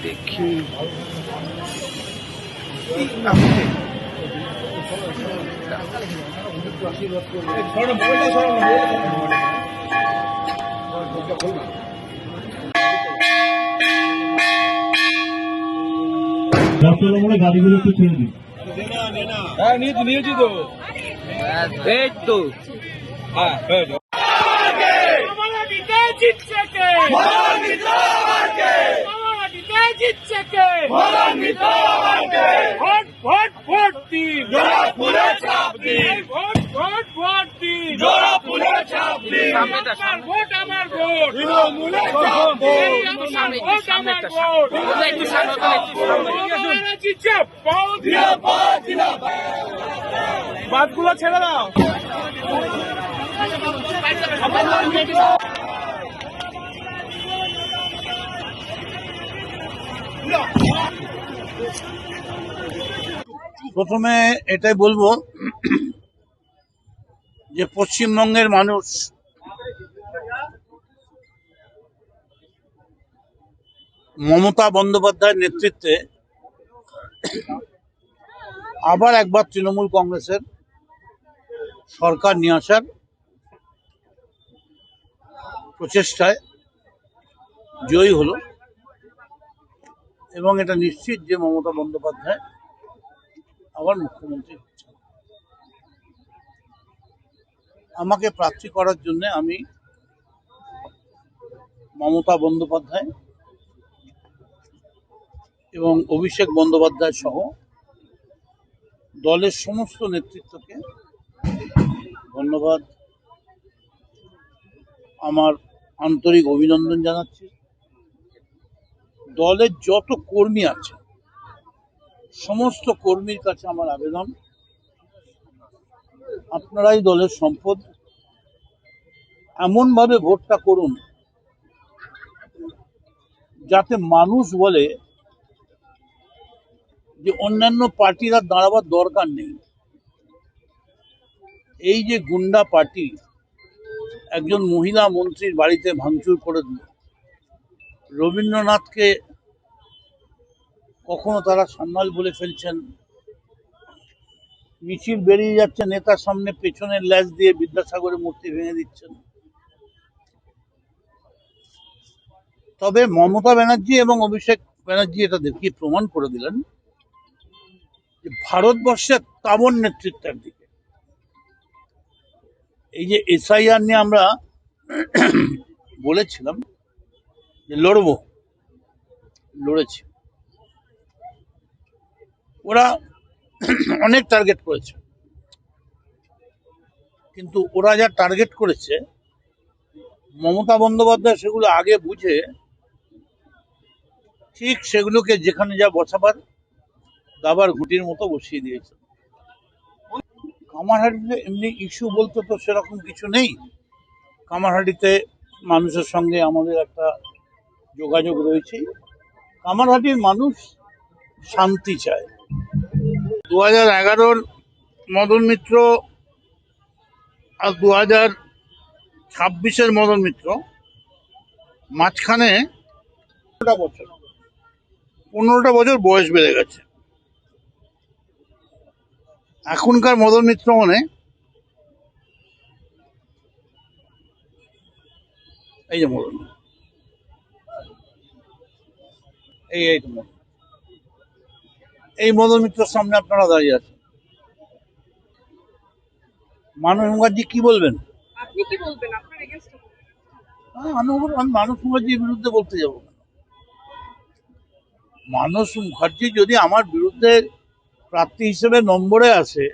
দেখি গাড়িগুলো একটু ছেড়ে দিন। হ্যাঁ নিয়েছি তো, এই তো বাসগুলো ছেড়ে দাও। প্রথমে এটাই বলবো যে পশ্চিমবঙ্গের মানুষ মমতা বন্দ্যোপাধ্যায়ের নেতৃত্বে আবার একবার তৃণমূল কংগ্রেসের সরকার নিয়ে আসার প্রচেষ্টায় জয়ী হলো এবং এটা নিশ্চিত যে মমতা বন্দ্যোপাধ্যায় আবার মুখ্যমন্ত্রী হচ্ছেন। আমাকে প্রার্থী করার জন্য আমি মমতা বন্দ্যোপাধ্যায় এবং অভিষেক বন্দ্যোপাধ্যায় সহ দলের সমস্ত নেতৃত্বকে ধন্যবাদ, আমার আন্তরিক অভিনন্দন জানাচ্ছি। দলের যত কর্মী আছে সমস্ত কর্মীর কাছে আমার আবেদন, আপনারাই দলের সম্পদ, এমনভাবে ভোটটা করুন যাতে মানুষ বলে যে অন্যান্য পার্টিরা দাঁড়াবার দরকার নেই। এই যে গুন্ডা পার্টি একজন মহিলা মন্ত্রীর বাড়িতে ভাঙচুর করে দিল, রবীন্দ্রনাথকে কখনো তারা সান্যাল বলে ফেলছেন, মিছিল বেরিয়ে যাচ্ছে, নেতার সামনে পেছনের ল্যাজ দিয়ে বিদ্যাসাগরের মূর্তি ভেঙে দিচ্ছেন। তবে মমতা ব্যানার্জি এবং অভিষেক ব্যানার্জি এটা দেখিয়ে প্রমাণ করে দিলেন যে ভারতবর্ষের তাবর নেতৃত্বের দিকে এই যে এসআইআর নিয়ে আমরা বলেছিলাম যে লড়েছি, ওরা অনেক টার্গেট করেছে, কিন্তু ওরা যা টার্গেট করেছে মমতা বন্দ্যোপাধ্যায় সেগুলো আগে বুঝে ঠিক সেগুলোকে যেখানে যা বসাবার দাবার ঘুটির মতো বসিয়ে দিয়েছে। কামারহাটিতে এমনি ইস্যু বলতে তো সেরকম কিছু নেই। কামারহাটিতে মানুষের সঙ্গে আমাদের একটা যোগাযোগ রয়েছে। কামারহাটির মানুষ শান্তি চায়। 2011-র মদন মিত্র আর 2026-এর মদন মিত্র মাঝখানে 15টা বছর বয়স বেড়ে গেছে। এখনকার মদন মিত্র মানে এই যে মদন, এই মদন মিত্রের সামনে আপনারা দাঁড়িয়ে আছেন। মানস মুখার্জি কি বলবেন? আপনি কি বলবেন? আপনার এগেইনস্ট আমি মানস মুখার্জির বিরুদ্ধে বলতে যাব। মানস মুখার্জি যদি আমার বিরুদ্ধে প্রার্থী হিসেবে নম্বরে আসে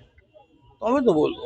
তবে তো বলবো।